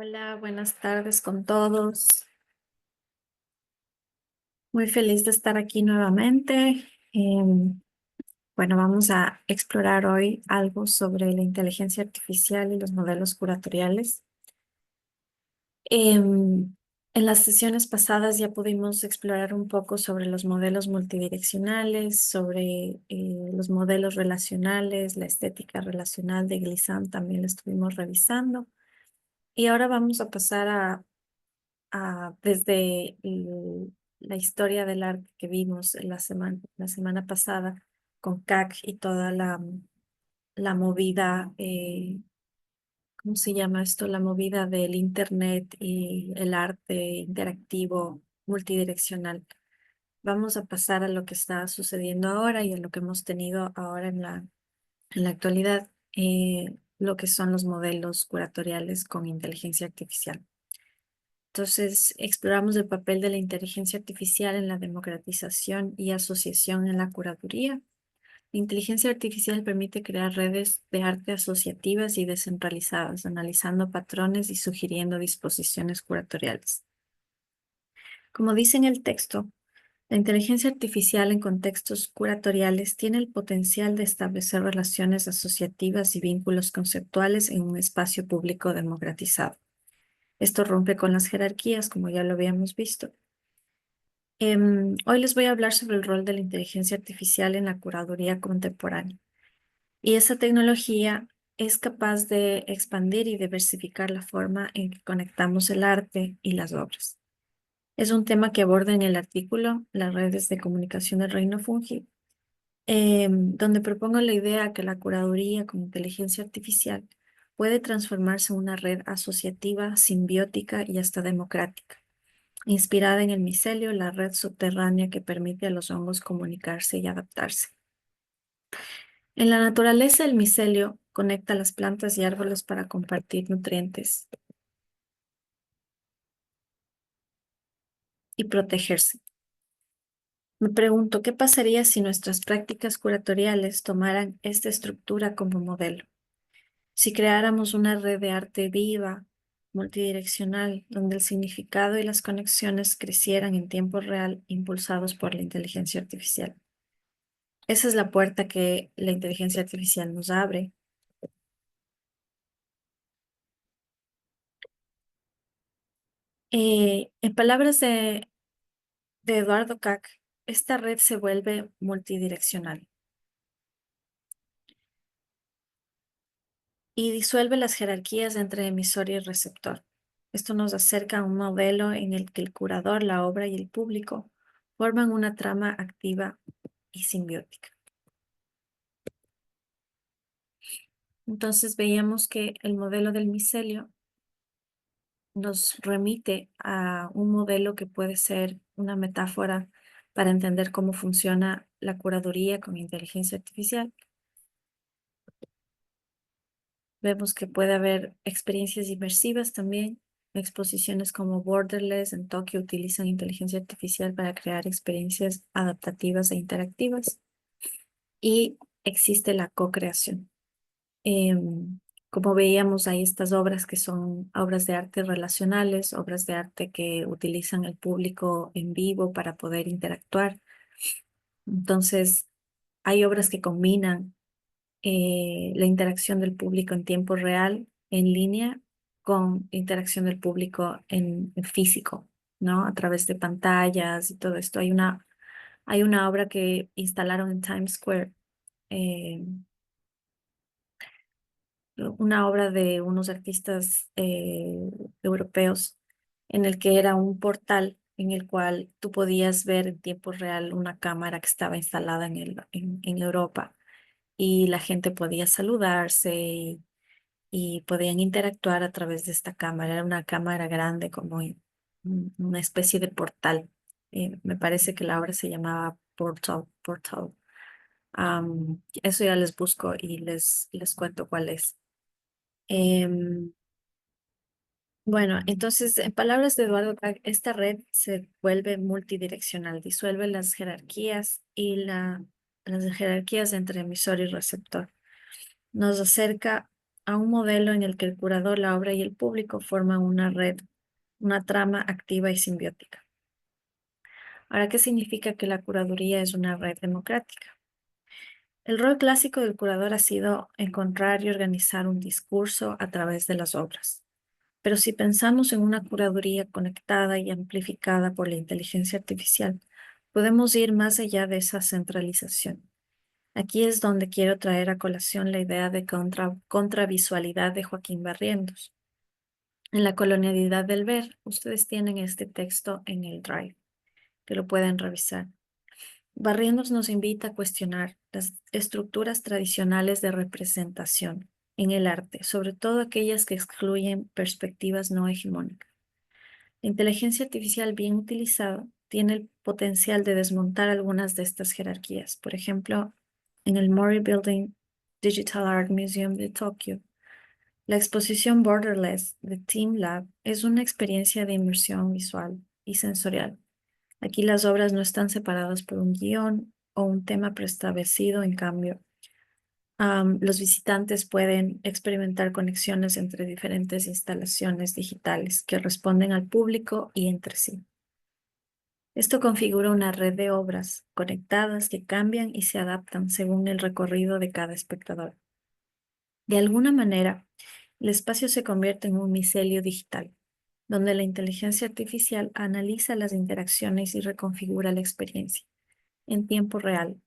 Hola, buenas tardes con todos. Muy feliz de estar aquí nuevamente. Em, bueno, vamos a explorar hoy algo sobre la inteligencia artificial y los modelos curatoriales. Em, en las sesiones pasadas ya pudimos explorar un poco sobre los modelos multidireccionales, sobre los modelos relacionales, la estética relacional de Glissant también lo estuvimos revisando. Y ahora vamos a pasar desde la historia del arte que vimos la semana pasada con CAC y toda la movida, ¿cómo se llama esto? La movida del Internet y el arte interactivo multidireccional. Vamos a pasar a lo que está sucediendo ahora y a lo que hemos tenido ahora en la actualidad, lo que son los modelos curatoriales con inteligencia artificial. Entonces, exploramos el papel de la inteligencia artificial en la democratización y asociación en la curaduría. La inteligencia artificial permite crear redes de arte asociativas y descentralizadas, analizando patrones y sugiriendo disposiciones curatoriales. Como dice en el texto, la inteligencia artificial en contextos curatoriales tiene el potencial de establecer relaciones asociativas y vínculos conceptuales en un espacio público democratizado. Esto rompe con las jerarquías, como ya lo habíamos visto. Hoy les voy a hablar sobre el rol de la inteligencia artificial en la curaduría contemporánea. Y esa tecnología es capaz de expandir y diversificar la forma en que conectamos el arte y las obras. Es un tema que aborda en el artículo Las redes de comunicación del reino Fungi, donde propongo la idea que la curaduría con inteligencia artificial puede transformarse en una red asociativa, simbiótica y hasta democrática inspirada en el micelio, la red subterránea que permite a los hongos comunicarse y adaptarse. En la naturaleza, el micelio conecta las plantas y árboles para compartir nutrientes y protegerse. Me pregunto, ¿qué pasaría si nuestras prácticas curatoriales tomaran esta estructura como modelo? Si creáramos una red de arte viva, multidireccional, donde el significado y las conexiones crecieran en tiempo real, impulsados por la inteligencia artificial. Esa es la puerta que la inteligencia artificial nos abre. En palabras de Eduardo Kac, esta red se vuelve multidireccional y disuelve las jerarquías entre emisor y receptor. Esto nos acerca a un modelo en el que el curador, la obra y el público forman una trama activa y simbiótica. Entonces veíamos que el modelo del micelio nos remite a un modelo que puede ser una metáfora para entender cómo funciona la curaduría con inteligencia artificial. Vemos que puede haber experiencias inmersivas también. Exposiciones como Borderless en Tokio utilizan inteligencia artificial para crear experiencias adaptativas e interactivas. Y existe la co-creación. Em, Como veíamos, hay estas obras que son obras de arte relacionales, obras de arte que utilizan el público en vivo para poder interactuar. Entonces, hay obras que combinan la interacción del público en tiempo real, en línea, con interacción del público en físico, ¿no? A través de pantallas y todo esto. Hay una obra que instalaron en Times Square, eh, una obra de unos artistas europeos en el que era un portal en el cual tú podías ver en tiempo real una cámara que estaba instalada en Europa y la gente podía saludarse y podían interactuar a través de esta cámara. Era una cámara grande como una especie de portal. Me parece que la obra se llamaba Portal. Eso ya les busco y les cuento cuál es. Em, bueno, entonces, en palabras de Eduardo Kac, esta red se vuelve multidireccional, disuelve las jerarquías y las jerarquías entre emisor y receptor. Nos acerca a un modelo en el que el curador, la obra y el público forman una red, una trama activa y simbiótica. Ahora, ¿qué significa que la curaduría es una red democrática? El rol clásico del curador ha sido encontrar y organizar un discurso a través de las obras. Pero si pensamos en una curaduría conectada y amplificada por la inteligencia artificial, podemos ir más allá de esa centralización. Aquí es donde quiero traer a colación la idea de contravisualidad de Joaquín Barrientos. En La colonialidad del ver, ustedes tienen este texto en el Drive, que lo pueden revisar. Barrientos nos invita a cuestionar las estructuras tradicionales de representación en el arte, sobre todo aquellas que excluyen perspectivas no hegemónicas. La inteligencia artificial bien utilizada tiene el potencial de desmontar algunas de estas jerarquías. Por ejemplo, en el Mori Building Digital Art Museum de Tokio, la exposición Borderless de Team Lab es una experiencia de inmersión visual y sensorial. Aquí las obras no están separadas por un guión o un tema preestablecido, en cambio, los visitantes pueden experimentar conexiones entre diferentes instalaciones digitales que responden al público y entre sí. Esto configura una red de obras conectadas que cambian y se adaptan según el recorrido de cada espectador. De alguna manera, el espacio se convierte en un micelio digital, donde la inteligencia artificial analiza las interacciones y reconfigura la experiencia en tiempo real.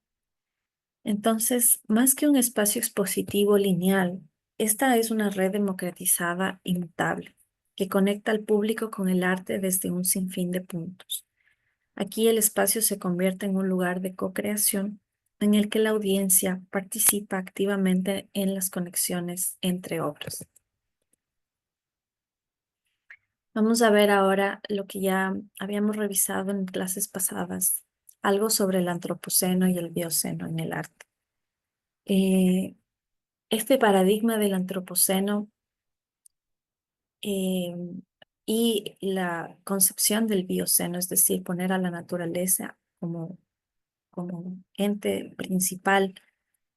Entonces, más que un espacio expositivo lineal, esta es una red democratizada y mutable, que conecta al público con el arte desde un sinfín de puntos. Aquí el espacio se convierte en un lugar de co-creación en el que la audiencia participa activamente en las conexiones entre obras. Vamos a ver ahora lo que ya habíamos revisado en clases pasadas, algo sobre el antropoceno y el bioceno en el arte. Este paradigma del antropoceno eh, y la concepción del bioceno, es decir, poner a la naturaleza como ente principal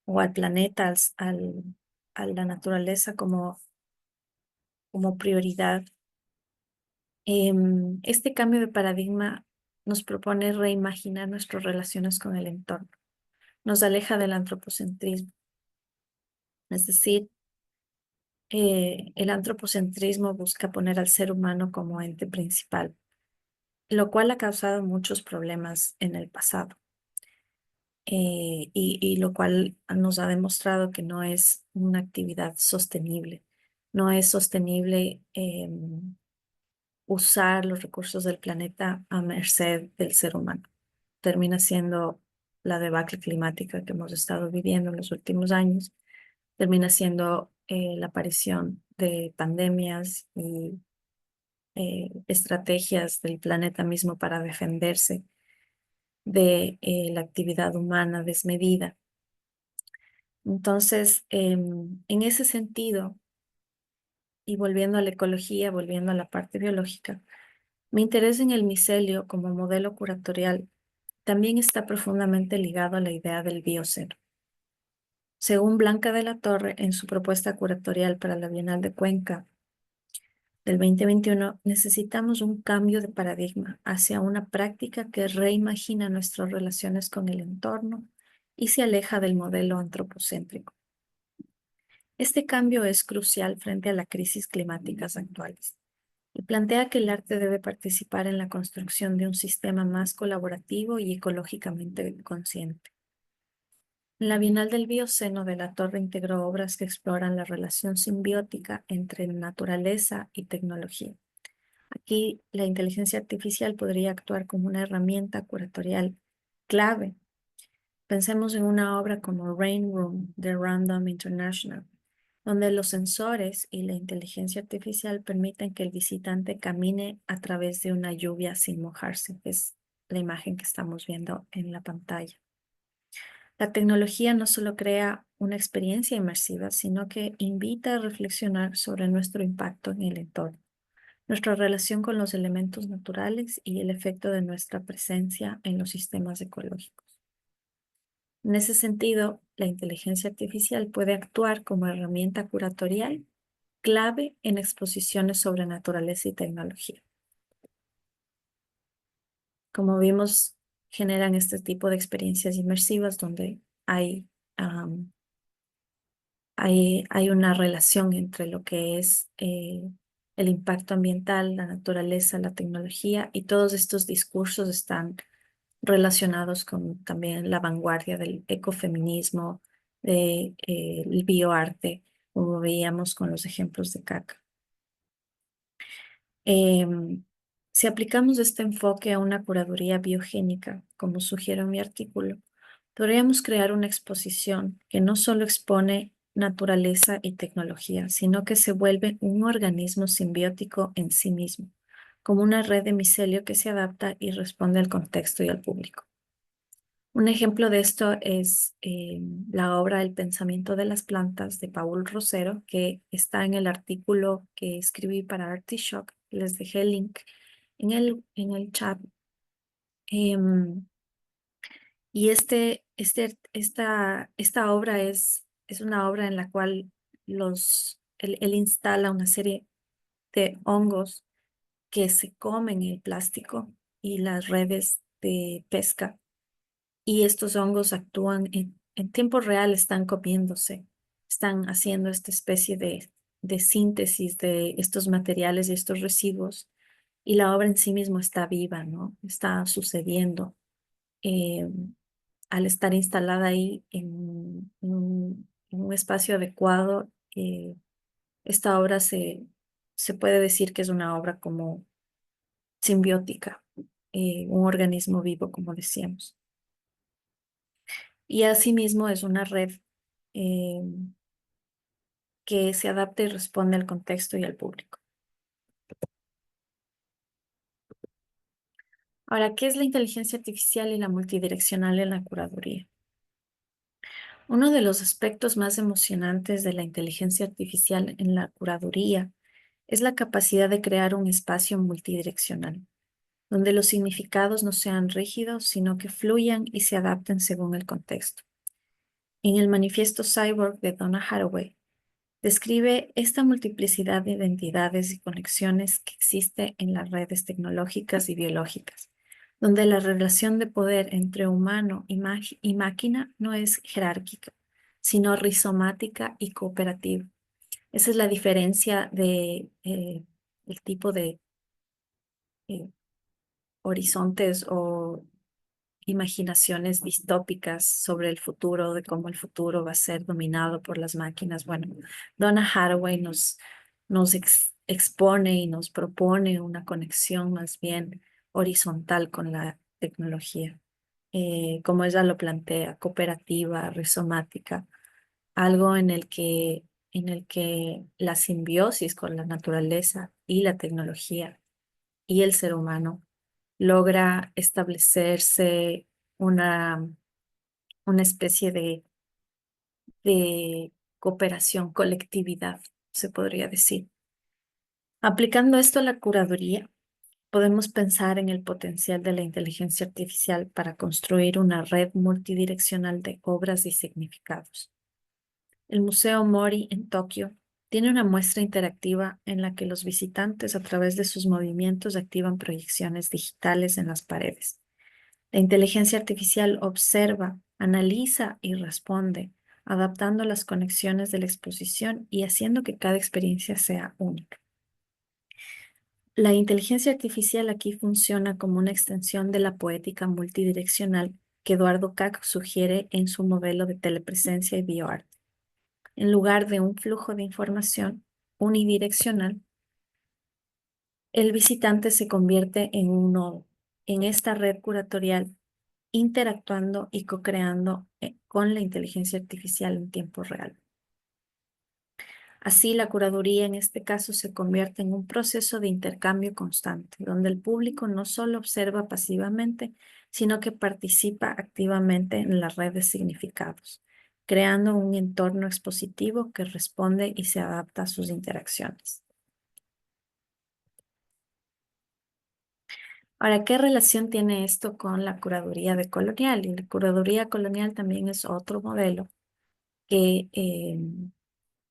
o al planeta, a la naturaleza como prioridad. Este cambio de paradigma nos propone reimaginar nuestras relaciones con el entorno, nos aleja del antropocentrismo, es decir, el antropocentrismo busca poner al ser humano como ente principal, lo cual ha causado muchos problemas en el pasado, y lo cual nos ha demostrado que no es una actividad sostenible. No es sostenible usar los recursos del planeta a merced del ser humano. Termina siendo la debacle climática que hemos estado viviendo en los últimos años, termina siendo la aparición de pandemias y estrategias del planeta mismo para defenderse de la actividad humana desmedida. Entonces, en ese sentido, y volviendo a la ecología, volviendo a la parte biológica, mi interés en el micelio como modelo curatorial también está profundamente ligado a la idea del bioceno. Según Blanca de la Torre, en su propuesta curatorial para la Bienal de Cuenca del 2021, necesitamos un cambio de paradigma hacia una práctica que reimagina nuestras relaciones con el entorno y se aleja del modelo antropocéntrico. Este cambio es crucial frente a las crisis climáticas actuales y plantea que el arte debe participar en la construcción de un sistema más colaborativo y ecológicamente consciente. En la Bienal del Bioceno de la Torre integró obras que exploran la relación simbiótica entre naturaleza y tecnología. Aquí la inteligencia artificial podría actuar como una herramienta curatorial clave. Pensemos en una obra como Rain Room de Random International, donde los sensores y la inteligencia artificial permiten que el visitante camine a través de una lluvia sin mojarse, que es la imagen que estamos viendo en la pantalla. La tecnología no solo crea una experiencia inmersiva, sino que invita a reflexionar sobre nuestro impacto en el entorno, nuestra relación con los elementos naturales y el efecto de nuestra presencia en los sistemas ecológicos. En ese sentido, la inteligencia artificial puede actuar como herramienta curatorial clave en exposiciones sobre naturaleza y tecnología. Como vimos, generan este tipo de experiencias inmersivas donde hay, am, hay una relación entre lo que es el impacto ambiental, la naturaleza, la tecnología, y todos estos discursos están relacionados con también la vanguardia del ecofeminismo, el bioarte, como veíamos con los ejemplos de CAC. Em, si aplicamos este enfoque a una curaduría biogénica, como sugiero en mi artículo, podríamos crear una exposición que no solo expone naturaleza y tecnología, sino que se vuelve un organismo simbiótico en sí mismo, como una red de micelio que se adapta y responde al contexto y al público. Un ejemplo de esto es la obra El pensamiento de las plantas de Paul Rosero, que está en el artículo que escribí para Artishock. Les dejé el link en el chat. Em, y esta obra es una obra en la cual él instala una serie de hongos que se comen el plástico y las redes de pesca, y estos hongos actúan en tiempo real, están comiéndose, están haciendo esta especie de síntesis de estos materiales y estos residuos, y la obra en sí mismo está viva, ¿no? Está sucediendo. eh, Al estar instalada ahí en un espacio adecuado, esta obra se puede decir que es una obra como simbiótica, un organismo vivo, como decíamos. Y asimismo es una red eh, que se adapta y responde al contexto y al público. Ahora, ¿qué es la inteligencia artificial y la multidireccional en la curaduría? Uno de los aspectos más emocionantes de la inteligencia artificial en la curaduría es la capacidad de crear un espacio multidireccional, donde los significados no sean rígidos, sino que fluyan y se adapten según el contexto. En el manifiesto Cyborg de Donna Haraway, describe esta multiplicidad de identidades y conexiones que existe en las redes tecnológicas y biológicas, donde la relación de poder entre humano y máquina no es jerárquica, sino rizomática y cooperativa. Esa es la diferencia de el tipo de eh, horizontes o imaginaciones distópicas sobre el futuro, de cómo el futuro va a ser dominado por las máquinas. Bueno, Donna Haraway nos expone y nos propone una conexión más bien horizontal con la tecnología, como ella lo plantea, cooperativa, rizomática, algo en el que la simbiosis con la naturaleza y la tecnología y el ser humano logra establecerse una, una especie de cooperación, colectividad, se podría decir. Aplicando esto a la curaduría, podemos pensar en el potencial de la inteligencia artificial para construir una red multidireccional de obras y significados. El Museo Mori en Tokio tiene una muestra interactiva en la que los visitantes a través de sus movimientos activan proyecciones digitales en las paredes. La inteligencia artificial observa, analiza y responde, adaptando las conexiones de la exposición y haciendo que cada experiencia sea única. La inteligencia artificial aquí funciona como una extensión de la poética multidireccional que Eduardo Kac sugiere en su modelo de telepresencia y bioarte. En lugar de un flujo de información unidireccional, el visitante se convierte en un nodo en esta red curatorial, interactuando y co-creando con la inteligencia artificial en tiempo real. Así, la curaduría en este caso se convierte en un proceso de intercambio constante, donde el público no solo observa pasivamente, sino que participa activamente en la red de significados, creando un entorno expositivo que responde y se adapta a sus interacciones. Ahora, ¿qué relación tiene esto con la curaduría decolonial? Y la curaduría colonial también es otro modelo que,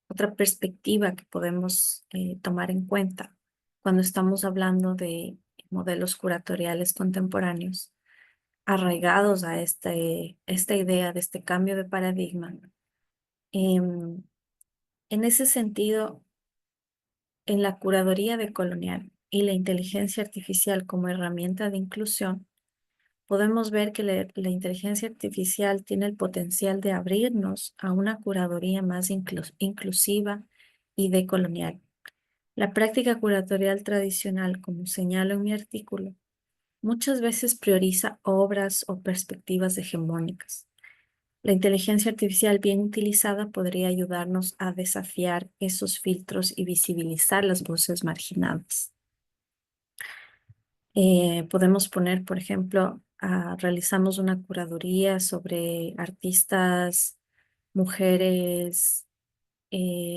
otra perspectiva que podemos tomar en cuenta cuando estamos hablando de modelos curatoriales contemporáneos arraigados a esta idea de este cambio de paradigma. Em, en ese sentido, en la curaduría decolonial y la inteligencia artificial como herramienta de inclusión, podemos ver que la inteligencia artificial tiene el potencial de abrirnos a una curaduría más inclusiva y decolonial. La práctica curatorial tradicional, como señalo en mi artículo, muchas veces prioriza obras o perspectivas hegemónicas. La inteligencia artificial bien utilizada podría ayudarnos a desafiar esos filtros y visibilizar las voces marginadas. Podemos poner, por ejemplo, realizamos una curaduría sobre artistas, mujeres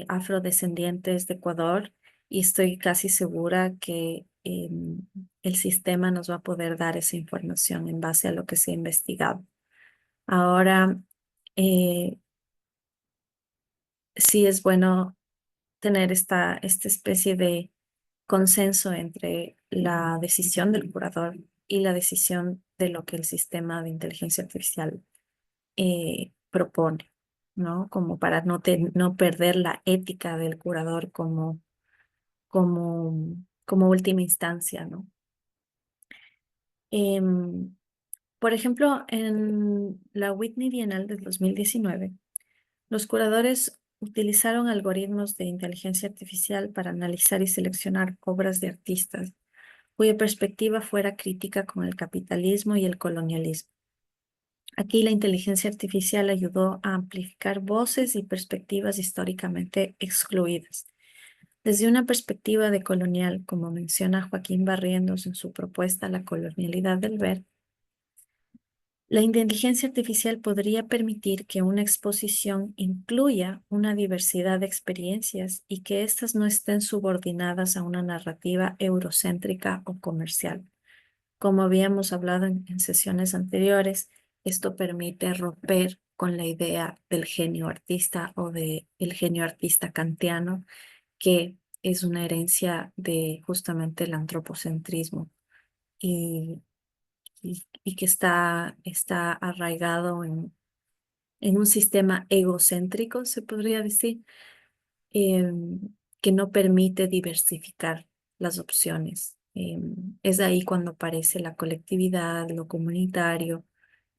afrodescendientes de Ecuador y estoy casi segura que el sistema nos va a poder dar esa información en base a lo que se ha investigado. Ahora, eh, sí es bueno tener esta especie de consenso entre la decisión del curador y la decisión de lo que el sistema de inteligencia artificial propone, ¿no? Como para no perder la ética del curador como última instancia, ¿no? Em, por ejemplo, en la Whitney Bienal del 2019, los curadores utilizaron algoritmos de inteligencia artificial para analizar y seleccionar obras de artistas cuya perspectiva fuera crítica con el capitalismo y el colonialismo. Aquí la inteligencia artificial ayudó a amplificar voces y perspectivas históricamente excluidas. Desde una perspectiva decolonial, como menciona Joaquín Barrientos en su propuesta La colonialidad del ver, la inteligencia artificial podría permitir que una exposición incluya una diversidad de experiencias y que éstas no estén subordinadas a una narrativa eurocéntrica o comercial. Como habíamos hablado en sesiones anteriores, esto permite romper con la idea del genio artista o del genio artista kantiano, que es una herencia de justamente el antropocentrismo y, y que está arraigado en un sistema egocéntrico, se podría decir, em, que no permite diversificar las opciones. Es ahí cuando aparece la colectividad, lo comunitario,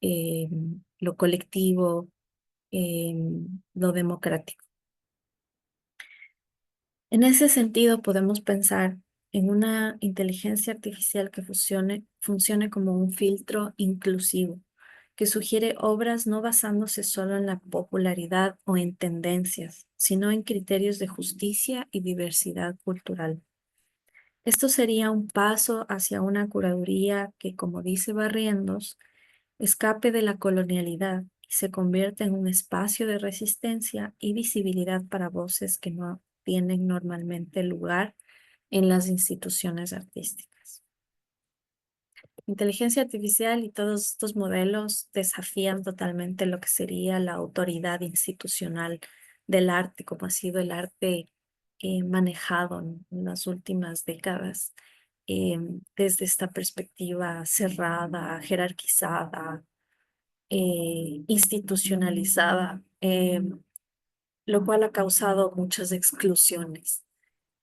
lo colectivo, lo democrático. En ese sentido, podemos pensar en una inteligencia artificial que funcione como un filtro inclusivo, que sugiere obras no basándose solo en la popularidad o en tendencias, sino en criterios de justicia y diversidad cultural. Esto sería un paso hacia una curaduría que, como dice Barrientos, escape de la colonialidad y se convierte en un espacio de resistencia y visibilidad para voces que no tienen normalmente lugar en las instituciones artísticas. Inteligencia artificial y todos estos modelos desafían totalmente lo que sería la autoridad institucional del arte, como ha sido el arte manejado en las últimas décadas, desde esta perspectiva cerrada, jerarquizada, institucionalizada, lo cual ha causado muchas exclusiones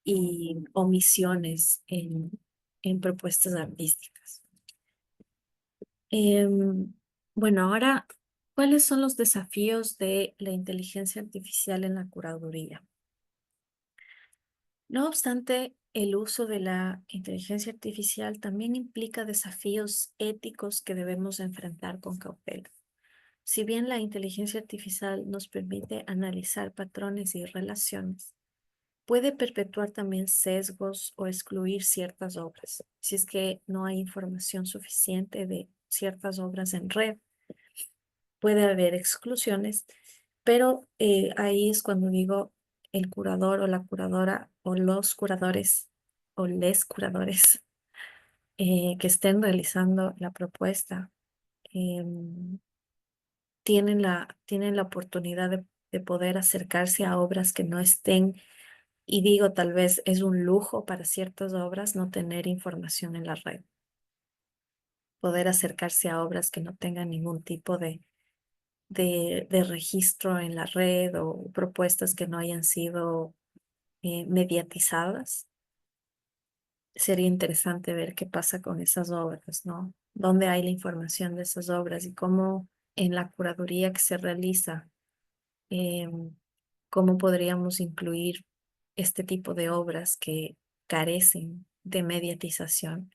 y omisiones en propuestas artísticas. Bueno, ahora, ¿cuáles son los desafíos de la inteligencia artificial en la curaduría? No obstante, el uso de la inteligencia artificial también implica desafíos éticos que debemos enfrentar con cautela. Si bien la inteligencia artificial nos permite analizar patrones y relaciones, puede perpetuar también sesgos o excluir ciertas obras. Si es que no hay información suficiente de ciertas obras en red, puede haber exclusiones, pero ahí es cuando digo el curador o la curadora o los curadores o les curadores que estén realizando la propuesta em, tienen la oportunidad de poder acercarse a obras que no estén, y digo, tal vez es un lujo para ciertas obras no tener información en la red, poder acercarse a obras que no tengan ningún tipo de registro en la red o propuestas que no hayan sido mediatizadas. Sería interesante ver qué pasa con esas obras, ¿no? ¿Dónde hay la información de esas obras y cómo en la curaduría que se realiza, em, cómo podríamos incluir este tipo de obras que carecen de mediatización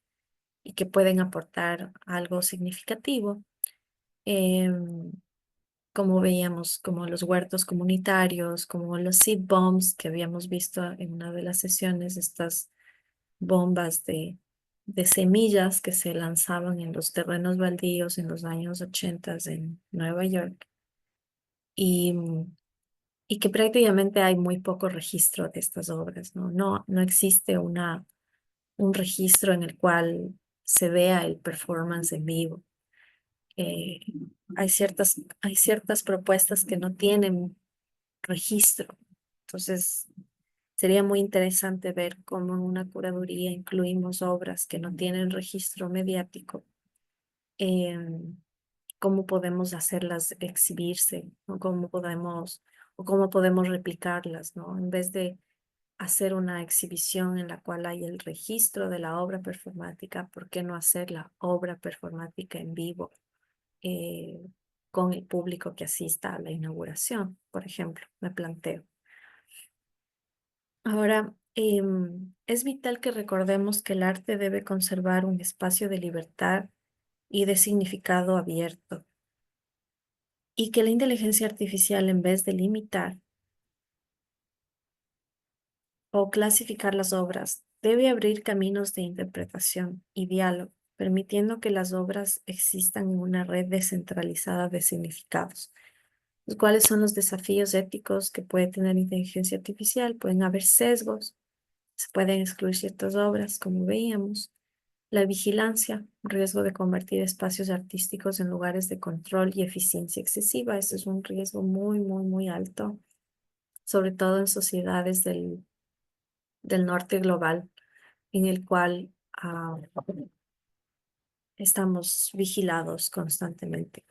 y que pueden aportar algo significativo, em, como veíamos, como los huertos comunitarios, como los seed bombs que habíamos visto en una de las sesiones, estas bombas de semillas que se lanzaban en los terrenos baldíos en los años 80 en Nueva York y, y que prácticamente hay muy poco registro de estas obras, ¿no? No existe un registro en el cual se vea el performance en vivo. Eh, hay ciertas propuestas que no tienen registro. Entonces, sería muy interesante ver cómo en una curaduría incluimos obras que no tienen registro mediático, em, cómo podemos hacerlas exhibirse, o cómo podemos replicarlas, ¿no? En vez de hacer una exhibición en la cual hay el registro de la obra performática, ¿por qué no hacer la obra performática en vivo eh, con el público que asista a la inauguración, por ejemplo? Me planteo. Ahora, es vital que recordemos que el arte debe conservar un espacio de libertad y de significado abierto, y que la inteligencia artificial, en vez de limitar o clasificar las obras, debe abrir caminos de interpretación y diálogo, permitiendo que las obras existan en una red descentralizada de significados. ¿Cuáles son los desafíos éticos que puede tener inteligencia artificial? Pueden haber sesgos, se pueden excluir ciertas obras, como veíamos. La vigilancia, riesgo de convertir espacios artísticos en lugares de control y eficiencia excesiva. Ese es un riesgo muy, muy, muy alto, sobre todo en sociedades del norte global, en el cual estamos vigilados constantemente.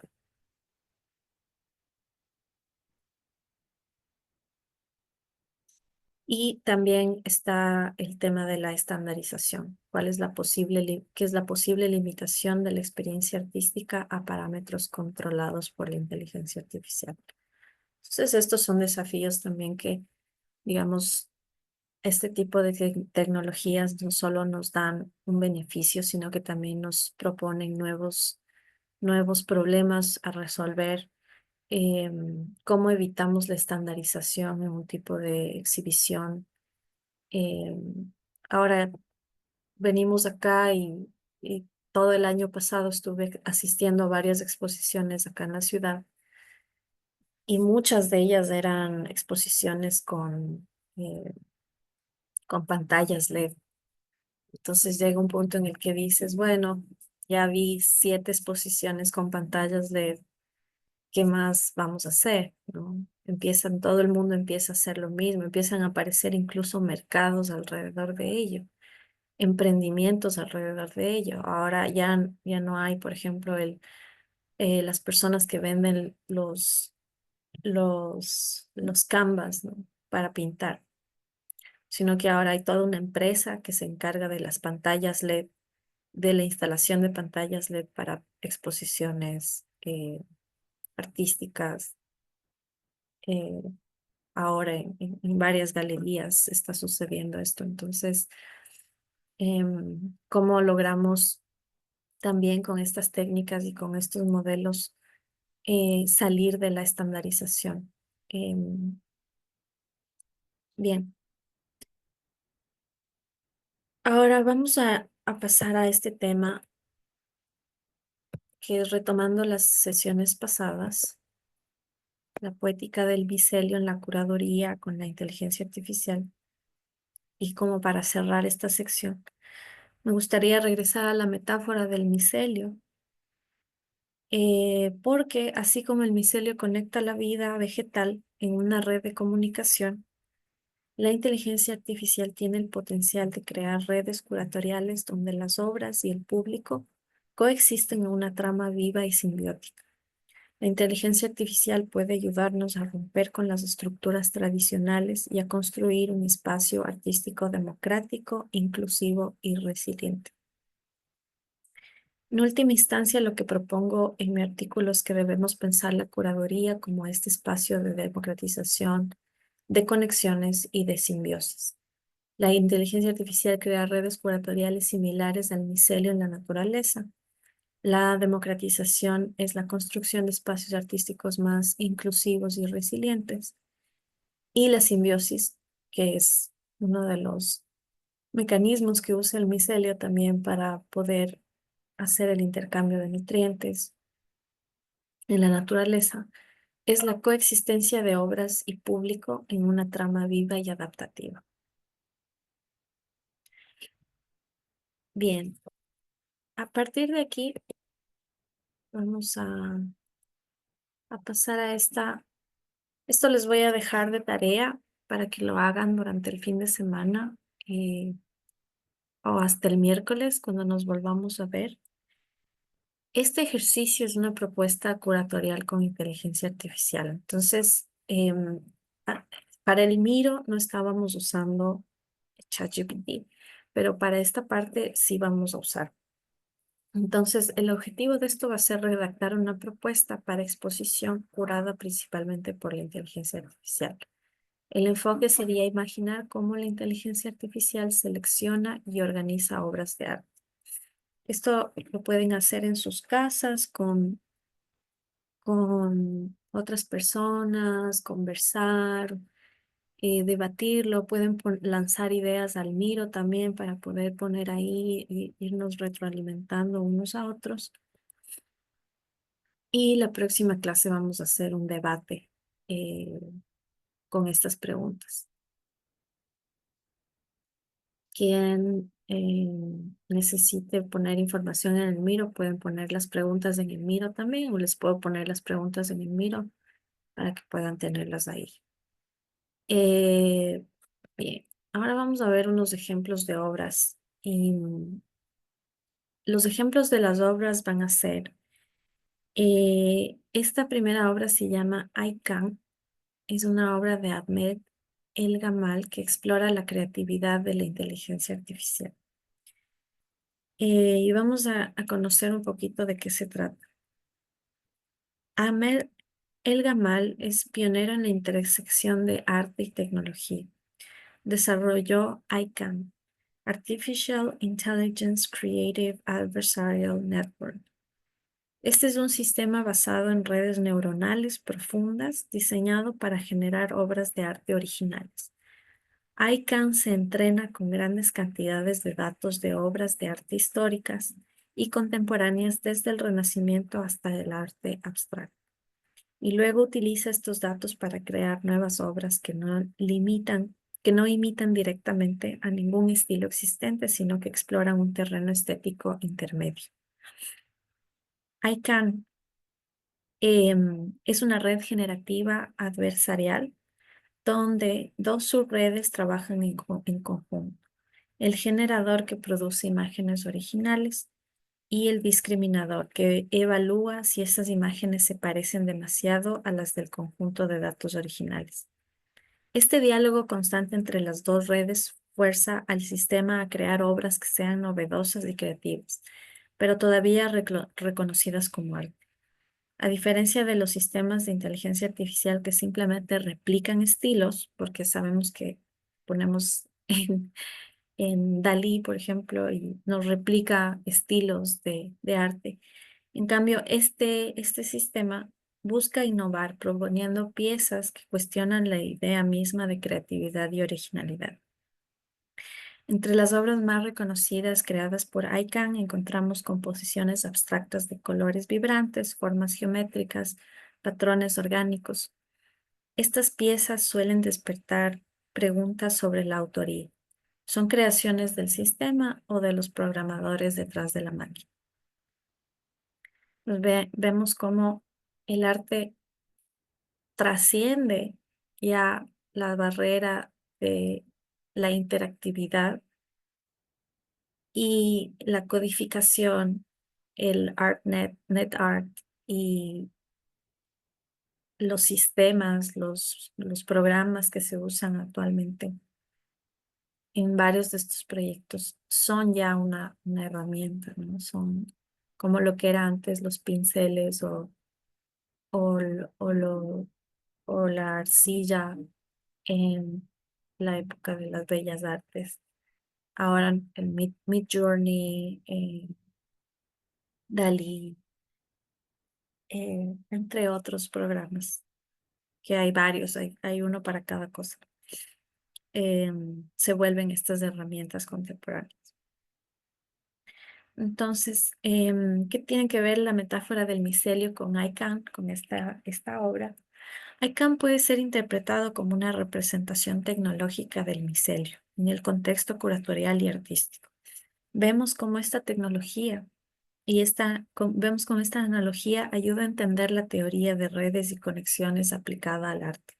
Y también está el tema de la estandarización. ¿Cuál es la qué es la posible limitación de la experiencia artística a parámetros controlados por la inteligencia artificial? Entonces, estos son desafíos también que, digamos, este tipo de tecnologías no solo nos dan un beneficio, sino que también nos proponen nuevos problemas a resolver. ¿Cómo evitamos la estandarización en un tipo de exhibición? Ahora venimos acá y todo el año pasado estuve asistiendo a varias exposiciones acá en la ciudad y muchas de ellas eran exposiciones con pantallas LED. Entonces llega un punto en el que dices, bueno, ya vi 7 exposiciones con pantallas LED, ¿qué más vamos a hacer? ¿No? Todo el mundo empieza a hacer lo mismo, empiezan a aparecer incluso mercados alrededor de ello, emprendimientos alrededor de ello. Ahora ya no hay, por ejemplo, las personas que venden los canvas, ¿no? Para pintar, sino que ahora hay toda una empresa que se encarga de las pantallas LED, de la instalación de pantallas LED para exposiciones artísticas. eh, Ahora en varias galerías está sucediendo esto. Entonces, ¿cómo logramos también con estas técnicas y con estos modelos salir de la estandarización? Bien, ahora vamos a pasar a este tema que es retomando las sesiones pasadas, la poética del biselio en la curaduría con la inteligencia artificial. Y como para cerrar esta sección, Me gustaría regresar a la metáfora del micelio, porque así como el micelio conecta la vida vegetal en una red de comunicación, la inteligencia artificial tiene el potencial de crear redes curatoriales donde las obras y el público coexisten en una trama viva y simbiótica. La inteligencia artificial puede ayudarnos a romper con las estructuras tradicionales y a construir un espacio artístico democrático, inclusivo y resiliente. En última instancia, lo que propongo en mi artículo es que debemos pensar la curaduría como este espacio de democratización, de conexiones y de simbiosis. La inteligencia artificial crea redes curatoriales similares al micelio en la naturaleza. La democratización es la construcción de espacios artísticos más inclusivos y resilientes. Y la simbiosis, que es uno de los mecanismos que usa el micelio también para poder hacer el intercambio de nutrientes en la naturaleza, es la coexistencia de obras y público en una trama viva y adaptativa. Bien, a partir de aquí vamos a pasar a esta. Esto les voy a dejar de tarea para que lo hagan durante el fin de semana eh, o hasta el miércoles cuando nos volvamos a ver. Este ejercicio es una propuesta curatorial con inteligencia artificial. Entonces, a- para el Miro no estábamos usando ChatGPT, pero para esta parte sí vamos a usar. Entonces, el objetivo de esto va a ser redactar una propuesta para exposición curada principalmente por la inteligencia artificial. El enfoque sería imaginar cómo la inteligencia artificial selecciona y organiza obras de arte. Esto lo pueden hacer en sus casas con otras personas, conversar, debatirlo. Pueden lanzar ideas al Miro también para poder poner ahí e irnos retroalimentando unos a otros. Y la próxima clase vamos a hacer un debate eh, con estas preguntas. Quien necesite poner información en el Miro, pueden poner las preguntas en el Miro también, o les puedo poner las preguntas en el Miro para que puedan tenerlas ahí. Eh, Bien, ahora vamos a ver unos ejemplos de obras. Y los ejemplos de las obras van a ser, esta primera obra se llama I Can, es una obra de Ahmed El Gamal que explora la creatividad de la inteligencia artificial. Y vamos a conocer un poquito de qué se trata. Ahmed El Gamal es pionero en la intersección de arte y tecnología. Desarrolló ICANN, Artificial Intelligence Creative Adversarial Network. Este es un sistema basado en redes neuronales profundas diseñado para generar obras de arte originales. ICANN se entrena con grandes cantidades de datos de obras de arte históricas y contemporáneas desde el Renacimiento hasta el arte abstracto. Y luego utiliza estos datos para crear nuevas obras que no imitan directamente a ningún estilo existente, sino que exploran un terreno estético intermedio. ICANN es una red generativa adversarial donde dos subredes trabajan en conjunto. El generador que produce imágenes originales y el discriminador que evalúa si esas imágenes se parecen demasiado a las del conjunto de datos originales. Este diálogo constante entre las dos redes fuerza al sistema a crear obras que sean novedosas y creativas, pero todavía reconocidas como arte. A diferencia de los sistemas de inteligencia artificial que simplemente replican estilos, porque sabemos que ponemos en Dalí, por ejemplo, y nos replica estilos de arte. En cambio, este sistema busca innovar, proponiendo piezas que cuestionan la idea misma de creatividad y originalidad. Entre las obras más reconocidas creadas por ICANN encontramos composiciones abstractas de colores vibrantes, formas geométricas, patrones orgánicos. Estas piezas suelen despertar preguntas sobre la autoría. son creaciones del sistema o de los programadores detrás de la máquina. Pues vemos cómo el arte trasciende ya la barrera de la interactividad y la codificación, el ArtNet, NetArt y los sistemas, los programas que se usan actualmente en varios de estos proyectos son ya una herramienta, ¿no? Son como lo que era antes los pinceles o, l- o, lo, o la arcilla en la época de las bellas artes. Ahora el Midjourney, Dalí, entre otros programas, que hay varios, hay uno para cada cosa, se vuelven estas herramientas contemporáneas. Entonces, ¿qué tiene que ver la metáfora del micelio con ICANN, con esta obra? ICANN puede ser interpretado como una representación tecnológica del micelio en el contexto curatorial y artístico. Vemos cómo esta tecnología vemos cómo esta analogía ayuda a entender la teoría de redes y conexiones aplicada al arte.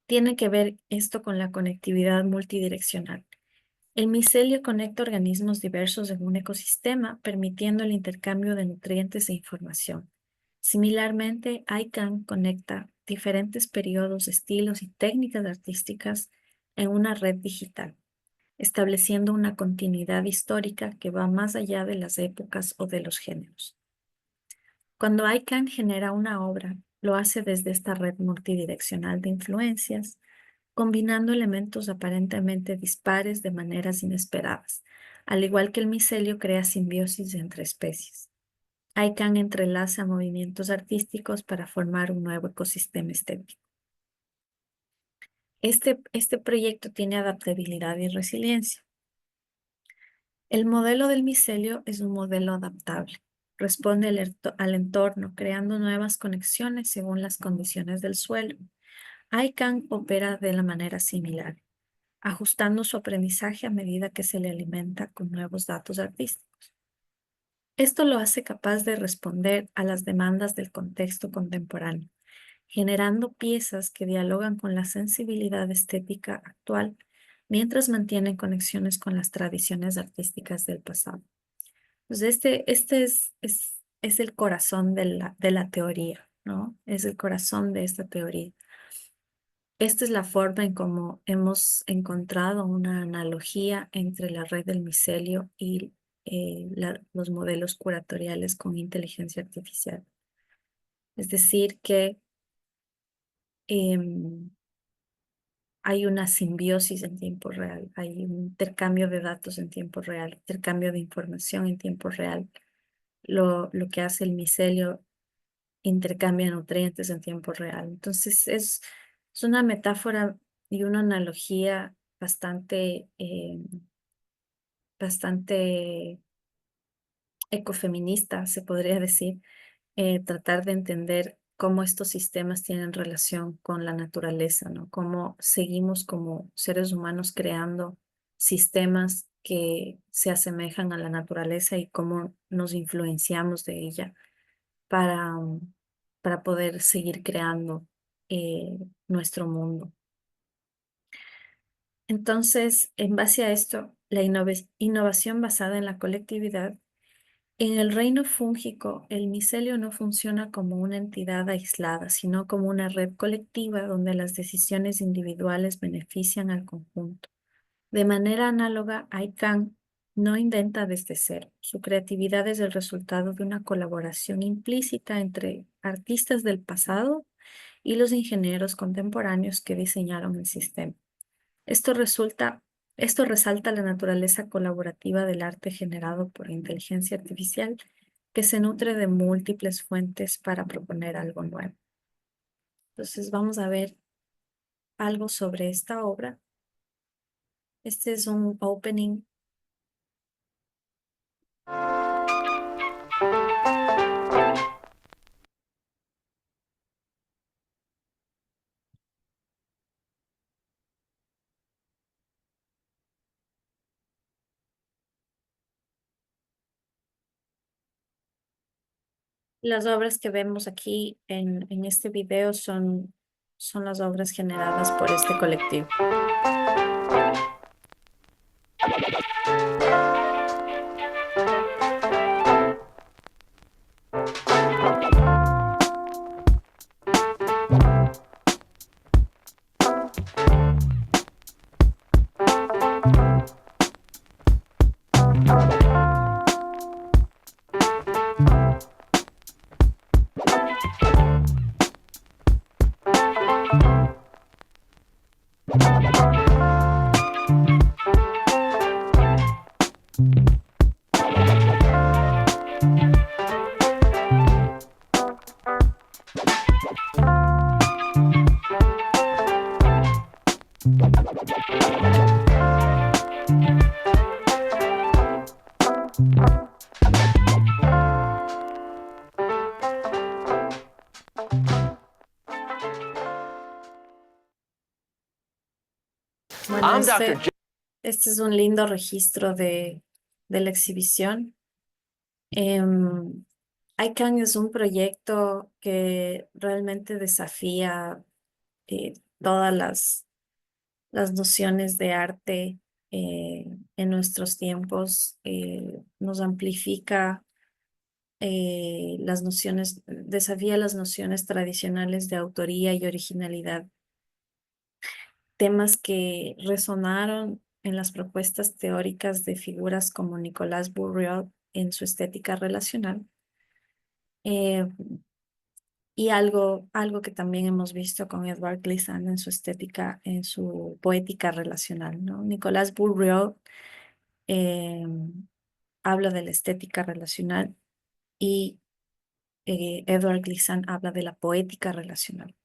Tiene que ver esto con la conectividad multidireccional. El micelio conecta organismos diversos en un ecosistema, permitiendo el intercambio de nutrientes e información. Similarmente, ICANN conecta diferentes periodos, estilos y técnicas artísticas en una red digital, estableciendo una continuidad histórica que va más allá de las épocas o de los géneros. Cuando ICANN genera una obra, lo hace desde esta red multidireccional de influencias, combinando elementos aparentemente dispares de maneras inesperadas, al igual que el micelio crea simbiosis entre especies. ICANN entrelaza movimientos artísticos para formar un nuevo ecosistema estético. Este proyecto tiene adaptabilidad y resiliencia. El modelo del micelio es un modelo adaptable. Responde al entorno, creando nuevas conexiones según las condiciones del suelo. ICANN opera de la manera similar, ajustando su aprendizaje a medida que se le alimenta con nuevos datos artísticos. Esto lo hace capaz de responder a las demandas del contexto contemporáneo, generando piezas que dialogan con la sensibilidad estética actual mientras mantienen conexiones con las tradiciones artísticas del pasado. Pues este es el corazón de la teoría, ¿no? Es el corazón de esta teoría. Esta es la forma en cómo hemos encontrado una analogía entre la red del micelio y los modelos curatoriales con inteligencia artificial. Es decir, que em, hay una simbiosis en tiempo real, hay un intercambio de datos en tiempo real, intercambio de información en tiempo real. Lo que hace el micelio intercambia nutrientes en tiempo real. Entonces es una metáfora y una analogía bastante ecofeminista, se podría decir, tratar de entender cómo estos sistemas tienen relación con la naturaleza, ¿no? Cómo seguimos como seres humanos creando sistemas que se asemejan a la naturaleza y cómo nos influenciamos de ella para, para poder seguir creando nuestro mundo. Entonces, en base a esto, la innovación basada en la colectividad, en el reino fúngico, el micelio no funciona como una entidad aislada, sino como una red colectiva donde las decisiones individuales benefician al conjunto. De manera análoga, ICANN no inventa desde cero. Su creatividad es el resultado de una colaboración implícita entre artistas del pasado y los ingenieros contemporáneos que diseñaron el sistema. Esto resulta, Esto resalta la naturaleza colaborativa del arte generado por inteligencia artificial que se nutre de múltiples fuentes para proponer algo nuevo. Entonces vamos a ver algo sobre esta obra. Este es un opening. Las obras que vemos aquí en este video son las obras generadas por este colectivo. Bueno, I'm Dr. este es un lindo registro de la exhibición. ICANN es un proyecto que realmente desafía todas las nociones de arte en nuestros tiempos, nos amplifica las nociones, desafía las nociones tradicionales de autoría y originalidad, temas que resonaron en las propuestas teóricas de figuras como Nicolas Bourriot en su estética relacional. eh, y algo que también hemos visto con Edward Glissant en su estética, en su poética relacional, ¿no? Nicolas Bourriot eh, habla de la estética relacional y Edward Glissant habla de la poética relacional.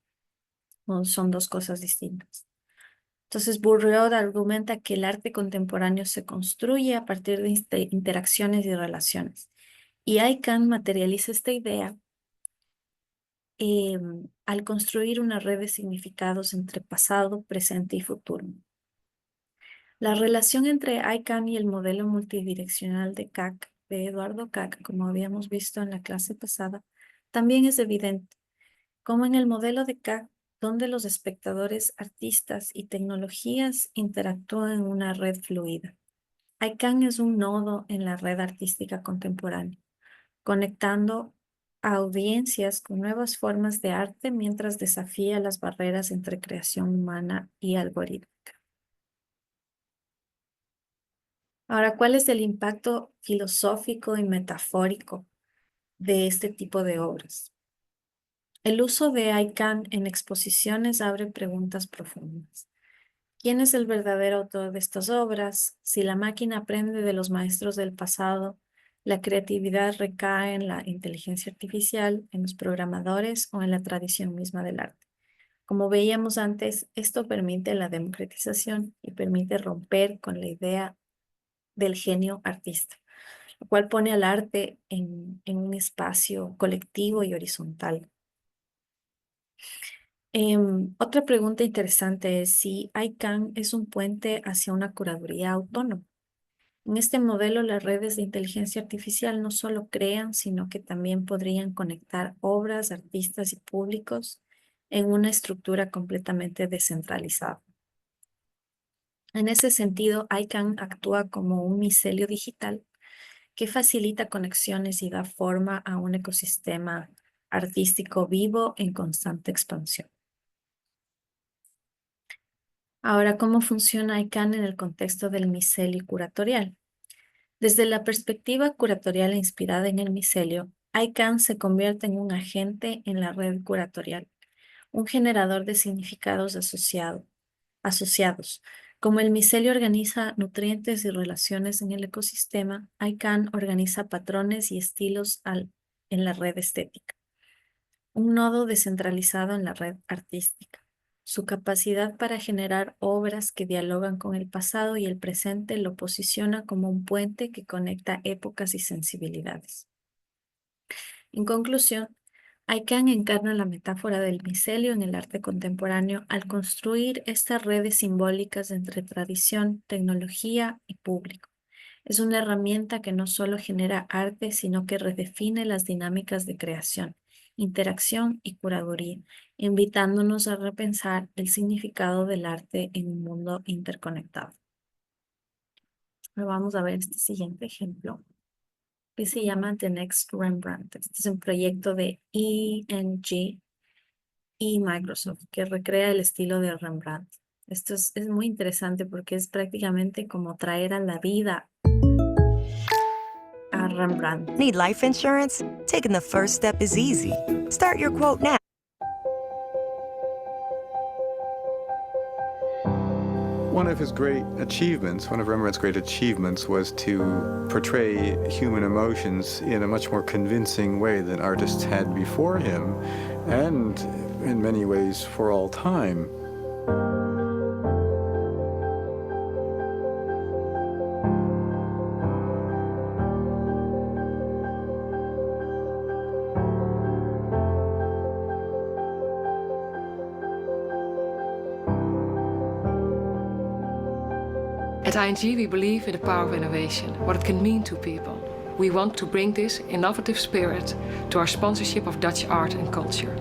¿No? Son dos cosas distintas. Entonces, Bourriot argumenta que el arte contemporáneo se construye a partir de interacciones y relaciones. Y ICANN materializa esta idea al construir una red de significados entre pasado, presente y futuro. La relación entre ICANN y el modelo multidireccional de CAC, de Eduardo CAC, como habíamos visto en la clase pasada, también es evidente, como en el modelo de CAC, donde los espectadores, artistas y tecnologías interactúan en una red fluida. ICANN es un nodo en la red artística contemporánea, conectando a audiencias con nuevas formas de arte mientras desafía las barreras entre creación humana y algoritmo. Ahora, ¿cuál es el impacto filosófico y metafórico de este tipo de obras? El uso de ICANN en exposiciones abre preguntas profundas. ¿Quién es el verdadero autor de estas obras? Si la máquina aprende de los maestros del pasado, la creatividad recae en la inteligencia artificial, en los programadores o en la tradición misma del arte. Como veíamos antes, esto permite la democratización y permite romper con la idea del genio artista, lo cual pone al arte en un espacio colectivo y horizontal. Otra pregunta interesante es si ICANN es un puente hacia una curaduría autónoma. En este modelo, las redes de inteligencia artificial no solo crean, sino que también podrían conectar obras, artistas y públicos en una estructura completamente descentralizada. En ese sentido, ICANN actúa como un micelio digital que facilita conexiones y da forma a un ecosistema artístico vivo en constante expansión. Ahora, ¿cómo funciona ICANN en el contexto del micelio curatorial? Desde la perspectiva curatorial inspirada en el micelio, ICANN se convierte en un agente en la red curatorial, un generador de significados asociados. Como el micelio organiza nutrientes y relaciones en el ecosistema, ICANN organiza patrones y estilos en la red estética, un nodo descentralizado en la red artística. Su capacidad para generar obras que dialogan con el pasado y el presente lo posiciona como un puente que conecta épocas y sensibilidades. En conclusión, ICANN encarna la metáfora del micelio en el arte contemporáneo al construir estas redes simbólicas entre tradición, tecnología y público, Es una herramienta que no solo genera arte, sino que redefine las dinámicas de creación, interacción y curaduría, invitándonos a repensar el significado del arte en un mundo interconectado. Ahora vamos a ver este siguiente ejemplo, que se llama The Next Rembrandt. Este es un proyecto de ENG y Microsoft que recrea el estilo de Rembrandt. Esto es muy interesante porque es prácticamente como traer a la vida a Rembrandt. Need life insurance? Taking the first step is easy. Start your quote now. One of Rembrandt's great achievements was to portray human emotions in a much more convincing way than artists had before him, and in many ways for all time. At ING, we believe in the power of innovation, what it can mean to people. We want to bring this innovative spirit to our sponsorship of Dutch art and culture.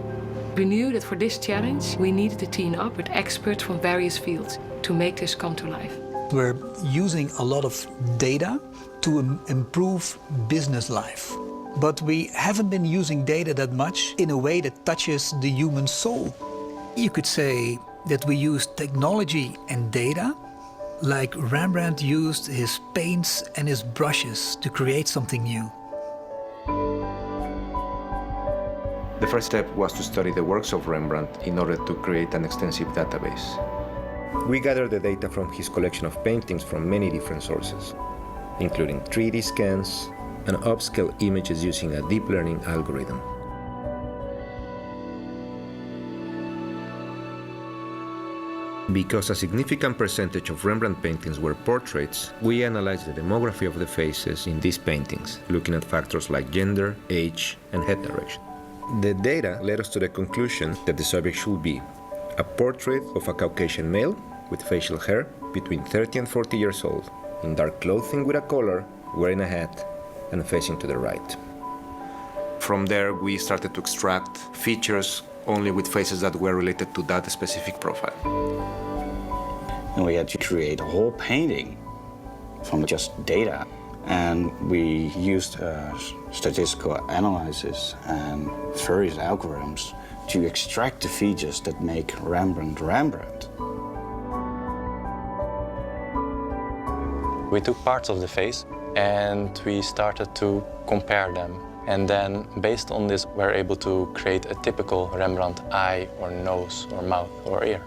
We knew that for this challenge, we needed to team up with experts from various fields to make this come to life. We're using a lot of data to improve business life. But we haven't been using data that much in a way that touches the human soul. You could say that we use technology and data like Rembrandt used his paints and his brushes to create something new. The first step was to study the works of Rembrandt in order to create an extensive database. We gathered the data from his collection of paintings from many different sources, including 3D scans and upscale images using a deep learning algorithm. Because a significant percentage of Rembrandt paintings were portraits, we analyzed the demography of the faces in these paintings, looking at factors like gender, age, and head direction. The data led us to the conclusion that the subject should be a portrait of a Caucasian male with facial hair between 30 and 40 years old, in dark clothing with a collar, wearing a hat, and facing to the right. From there, we started to extract features only with faces that were related to that specific profile. And we had to create a whole painting from just data. And we used statistical analysis and various algorithms to extract the features that make Rembrandt Rembrandt. We took parts of the face and we started to compare them. And then, based on this, we're able to create a typical Rembrandt eye or nose or mouth or ear.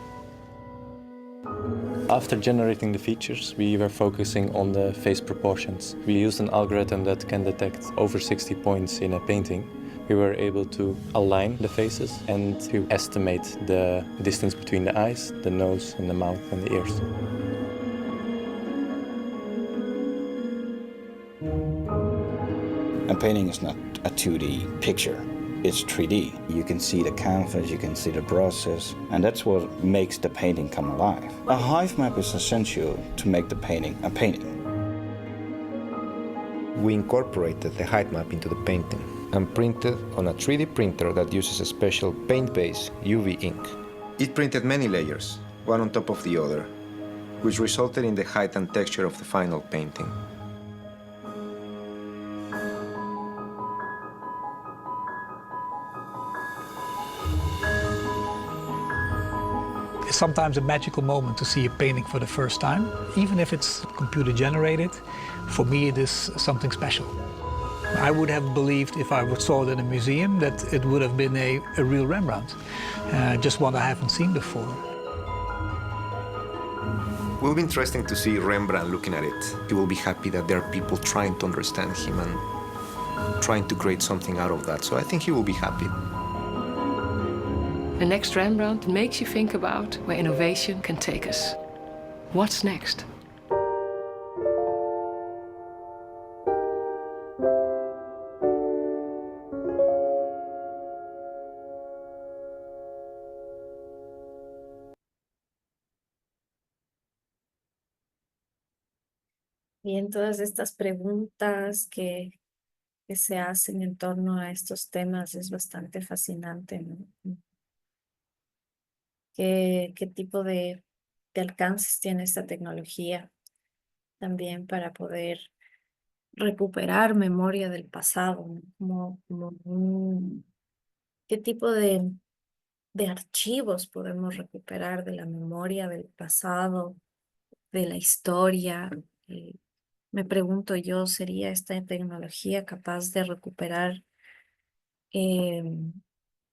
After generating the features, we were focusing on the face proportions. We used an algorithm that can detect over 60 points in a painting. We were able to align the faces and to estimate the distance between the eyes, the nose, and the mouth and the ears. A painting is not a 2D picture, it's 3D. You can see the canvas, you can see the brushes, and that's what makes the painting come alive. A hive map is essential to make the painting a painting. We incorporated the height map into the painting and printed on a 3D printer that uses a special paint-based UV ink. It printed many layers, one on top of the other, which resulted in the height and texture of the final painting. It's sometimes a magical moment to see a painting for the first time. Even if it's computer generated, for me it is something special. I would have believed if I saw it in a museum that it would have been a real Rembrandt, just one I haven't seen before. It will be interesting to see Rembrandt looking at it. He will be happy that there are people trying to understand him and trying to create something out of that. So I think he will be happy. The next Rembrandt makes you think about where innovation can take us. What's next? Bien, todas estas preguntas que se hacen en torno a estos temas es bastante fascinante, ¿no? ¿Qué tipo de alcances tiene esta tecnología también para poder recuperar memoria del pasado, ¿no? ¿Qué tipo de archivos podemos recuperar de la memoria del pasado, de la historia? Eh, Me pregunto yo, ¿sería esta tecnología capaz de recuperar em,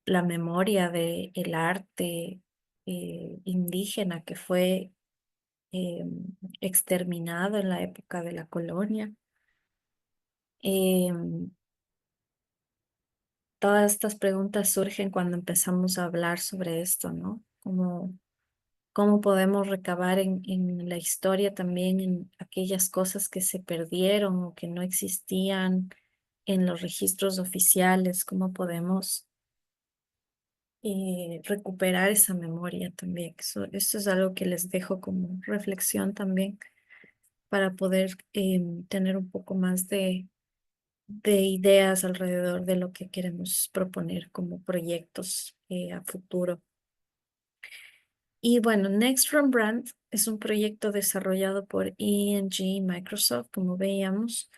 la memoria del arte indígena que fue exterminado en la época de la colonia? Em, Todas estas preguntas surgen cuando empezamos a hablar sobre esto, ¿no? Cómo podemos recabar en la historia también en aquellas cosas que se perdieron o que no existían en los registros oficiales, cómo podemos recuperar esa memoria también. Eso es algo que les dejo como reflexión también para poder tener un poco más de ideas alrededor de lo que queremos proponer como proyectos a futuro. Y bueno, Next Rembrandt es un proyecto desarrollado por ENG y Microsoft, como veíamos,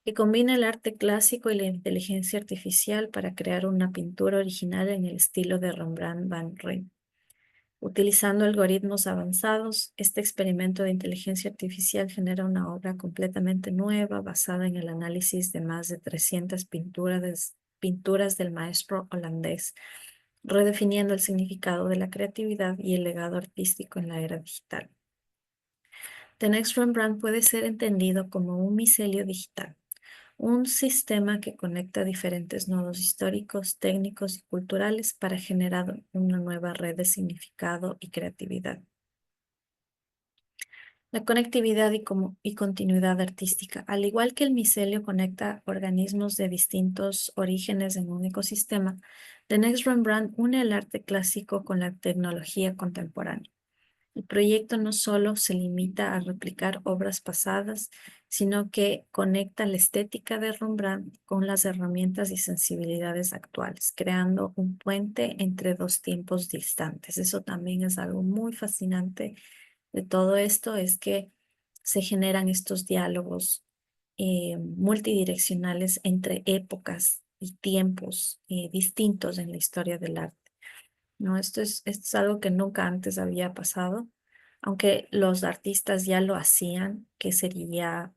que combina el arte clásico y la inteligencia artificial para crear una pintura original en el estilo de Rembrandt van Rijn. Utilizando algoritmos avanzados, este experimento de inteligencia artificial genera una obra completamente nueva basada en el análisis de más de 300 pinturas del maestro holandés, redefiniendo el significado de la creatividad y el legado artístico en la era digital. The Next Rembrandt puede ser entendido como un micelio digital, un sistema que conecta diferentes nodos históricos, técnicos y culturales para generar una nueva red de significado y creatividad. La conectividad y continuidad artística. Al igual que el micelio conecta organismos de distintos orígenes en un ecosistema, The Next Rembrandt une el arte clásico con la tecnología contemporánea. El proyecto no solo se limita a replicar obras pasadas, sino que conecta la estética de Rembrandt con las herramientas y sensibilidades actuales, creando un puente entre dos tiempos distantes. Eso también es algo muy fascinante de todo esto, es que se generan estos diálogos multidireccionales entre épocas y tiempos distintos en la historia del arte. ¿No? Esto es algo que nunca antes había pasado, aunque los artistas ya lo hacían, que sería,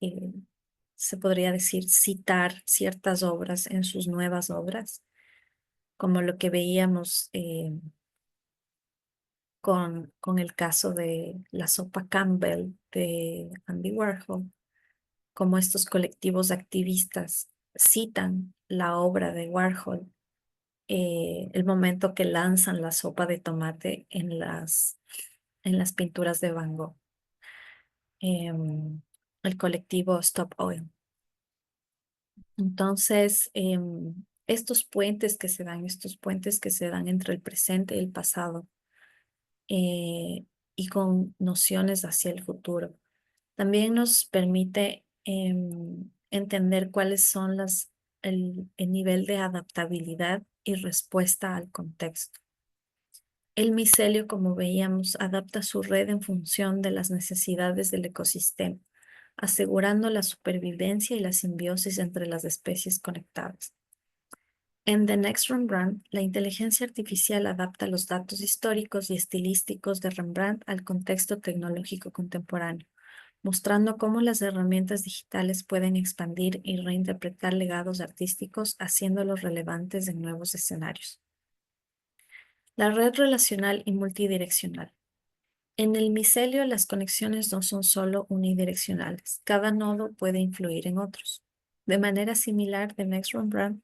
eh, se podría decir, citar ciertas obras en sus nuevas obras, como lo que veíamos con el caso de la sopa Campbell de Andy Warhol, como estos colectivos activistas citan la obra de Warhol, el momento que lanzan la sopa de tomate en las pinturas de Van Gogh, el colectivo Stop Oil. Entonces, estos puentes que se dan entre el presente y el pasado, y con nociones hacia el futuro, también nos permite entender cuáles son el nivel de adaptabilidad y respuesta al contexto. El micelio, como veíamos, adapta su red en función de las necesidades del ecosistema, asegurando la supervivencia y la simbiosis entre las especies conectadas. En The Next Rembrandt, la inteligencia artificial adapta los datos históricos y estilísticos de Rembrandt al contexto tecnológico contemporáneo, mostrando cómo las herramientas digitales pueden expandir y reinterpretar legados artísticos, haciéndolos relevantes en nuevos escenarios. La red relacional y multidireccional. En el micelio, las conexiones no son solo unidireccionales. Cada nodo puede influir en otros. De manera similar, The Next Rembrandt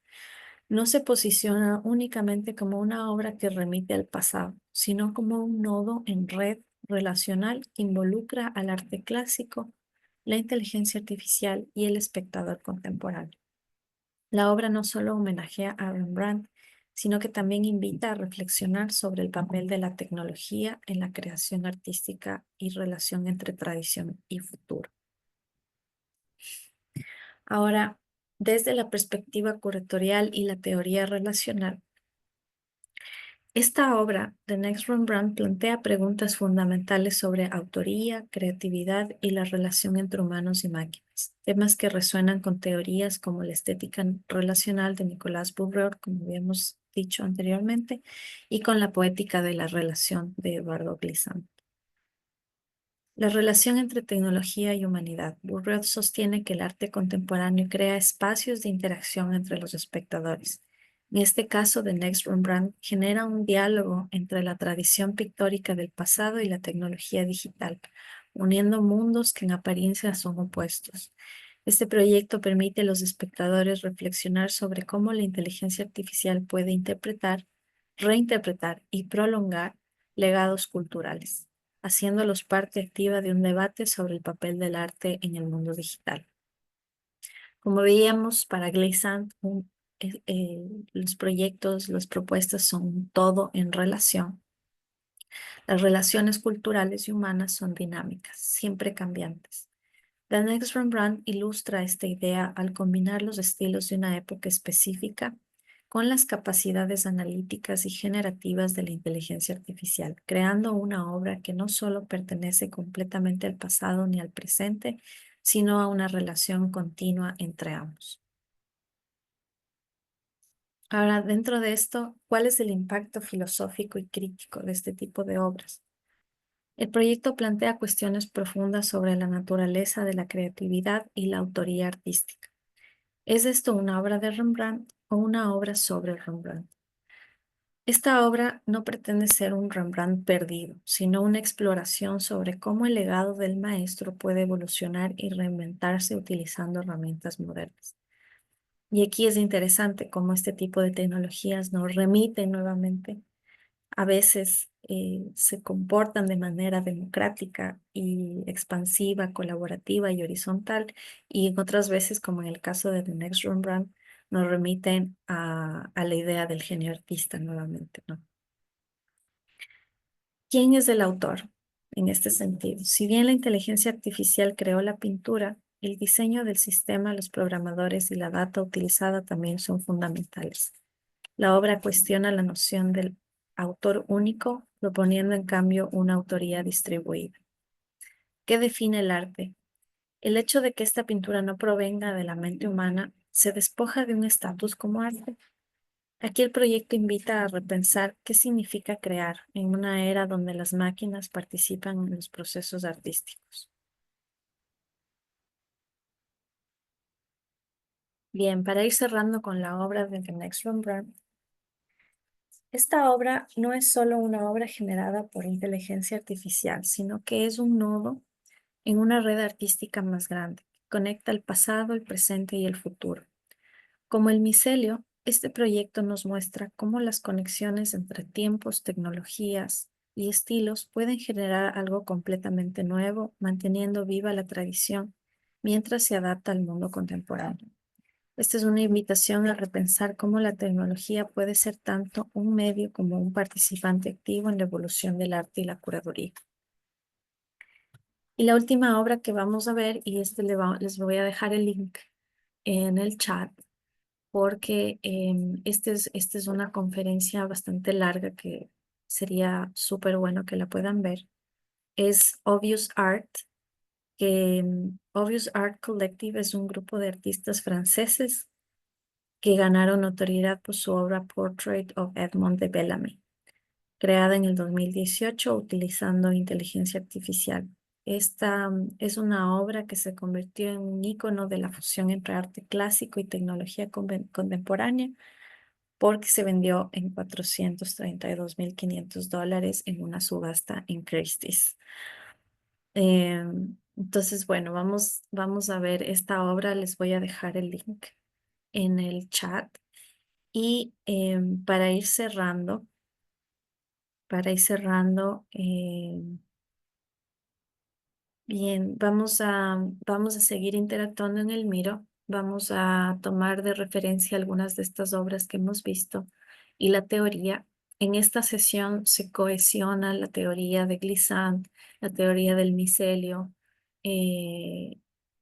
no se posiciona únicamente como una obra que remite al pasado, sino como un nodo en red relacional que involucra al arte clásico, la inteligencia artificial y el espectador contemporáneo. La obra no solo homenajea a Rembrandt, sino que también invita a reflexionar sobre el papel de la tecnología en la creación artística y relación entre tradición y futuro. Ahora, desde la perspectiva curatorial y la teoría relacional, esta obra, The Next Rembrandt, plantea preguntas fundamentales sobre autoría, creatividad y la relación entre humanos y máquinas, temas que resuenan con teorías como la estética relacional de Nicolas Bourgeois, como habíamos dicho anteriormente, y con la poética de la relación de Eduardo Glissant. La relación entre tecnología y humanidad. Bourgeois sostiene que el arte contemporáneo crea espacios de interacción entre los espectadores. En este caso, The Next Rembrandt genera un diálogo entre la tradición pictórica del pasado y la tecnología digital, uniendo mundos que en apariencia son opuestos. Este proyecto permite a los espectadores reflexionar sobre cómo la inteligencia artificial puede interpretar, reinterpretar y prolongar legados culturales, haciéndolos parte activa de un debate sobre el papel del arte en el mundo digital. Como veíamos, para Glissant, los proyectos, las propuestas son todo en relación. Las relaciones culturales y humanas son dinámicas, siempre cambiantes. The Next Rembrandt ilustra esta idea al combinar los estilos de una época específica con las capacidades analíticas y generativas de la inteligencia artificial, creando una obra que no solo pertenece completamente al pasado ni al presente, sino a una relación continua entre ambos. Ahora, dentro de esto, ¿cuál es el impacto filosófico y crítico de este tipo de obras? El proyecto plantea cuestiones profundas sobre la naturaleza de la creatividad y la autoría artística. ¿Es esto una obra de Rembrandt o una obra sobre Rembrandt? Esta obra no pretende ser un Rembrandt perdido, sino una exploración sobre cómo el legado del maestro puede evolucionar y reinventarse utilizando herramientas modernas. Y aquí es interesante cómo este tipo de tecnologías nos remiten nuevamente, a veces se comportan de manera democrática y expansiva, colaborativa y horizontal, y en otras veces, como en el caso de The Next Rembrandt, nos remiten a la idea del genio artista nuevamente, ¿no? ¿Quién es el autor en este sentido? Si bien la inteligencia artificial creó la pintura, el diseño del sistema, los programadores y la data utilizada también son fundamentales. La obra cuestiona la noción del autor único, proponiendo en cambio una autoría distribuida. ¿Qué define el arte? El hecho de que esta pintura no provenga de la mente humana se despoja de un estatus como arte. Aquí el proyecto invita a repensar qué significa crear en una era donde las máquinas participan en los procesos artísticos. Bien, para ir cerrando con la obra de The Next Rembrandt, esta obra no es solo una obra generada por inteligencia artificial, sino que es un nodo en una red artística más grande, que conecta el pasado, el presente y el futuro. Como el micelio, este proyecto nos muestra cómo las conexiones entre tiempos, tecnologías y estilos pueden generar algo completamente nuevo, manteniendo viva la tradición mientras se adapta al mundo contemporáneo. Esta es una invitación a repensar cómo la tecnología puede ser tanto un medio como un participante activo en la evolución del arte y la curaduría. Y la última obra que vamos a ver, y les voy a dejar el link en el chat, porque esta es una conferencia bastante larga que sería súper bueno que la puedan ver. Es Obvious Art, que Obvious Art Collective es un grupo de artistas franceses que ganaron notoriedad por su obra Portrait of Edmond de Bellamy, creada en el 2018 utilizando inteligencia artificial. Esta es una obra que se convirtió en un ícono de la fusión entre arte clásico y tecnología contemporánea porque se vendió en $432,500 en una subasta en Christie's. Entonces, bueno, vamos a ver esta obra. Les voy a dejar el link en el chat. Y para ir cerrando, bien, vamos a seguir interactuando en el Miro. Vamos a tomar de referencia algunas de estas obras que hemos visto y la teoría. En esta sesión se cohesiona la teoría de Glissant, la teoría del micelio,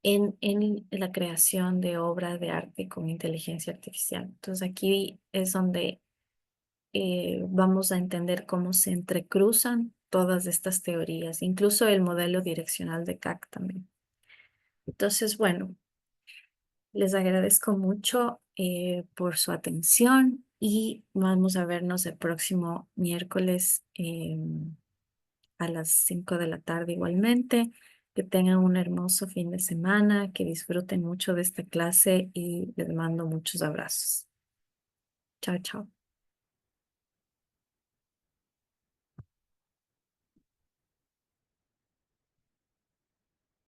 en la creación de obras de arte con inteligencia artificial. Entonces aquí es donde vamos a entender cómo se entrecruzan todas estas teorías, incluso el modelo direccional de CAC también. Entonces, bueno, les agradezco mucho por su atención y vamos a vernos el próximo miércoles a las 5 de la tarde igualmente. Que tengan un hermoso fin de semana, que disfruten mucho de esta clase y les mando muchos abrazos. Chao, chao.